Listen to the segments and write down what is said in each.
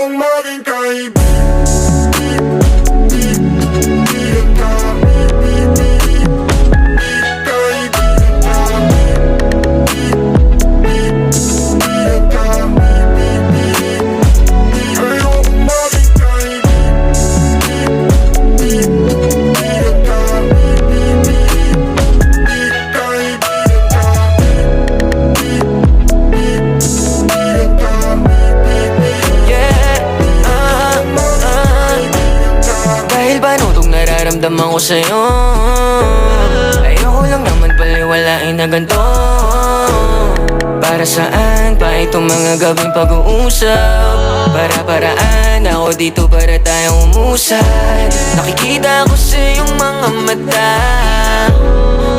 Ayokong maging kaibigan ka. Nararamdaman ko sa'yo, ayoko lang naman paliwalain na ganito. Para saan pa itong mga gabing pag-uusap? Para-paraan ako dito para tayong umusad. Nakikita ko sa iyong mga mata,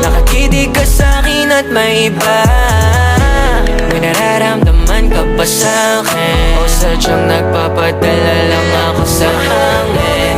nakakidig ka sa'kin at may iba. May nararamdaman ka pa sa'kin, o sadyang nagpapadala lang ako sa hangin?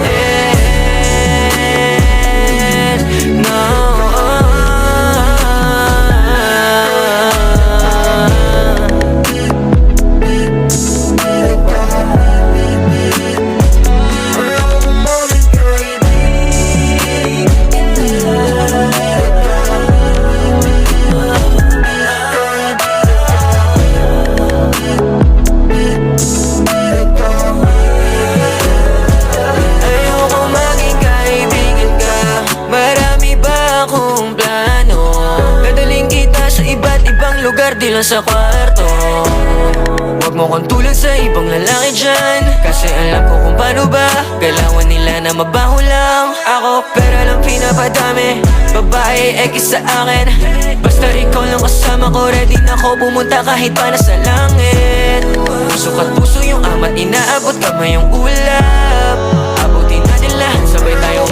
Lugar di lang sa kwarto, huwag mo kong tulad sa ibang lalaki dyan, kasi alam ko kung paano ba galawan nila na mabaho lang ako. Pero lang pinapadami, babae ekis sa akin. Basta ikaw lang kasama ko, ready na ako pumunta kahit pa nasa langit. Puso ka't puso yung ama't inaabot kamay yung ulap. Abutin natin lahat, sabay tayo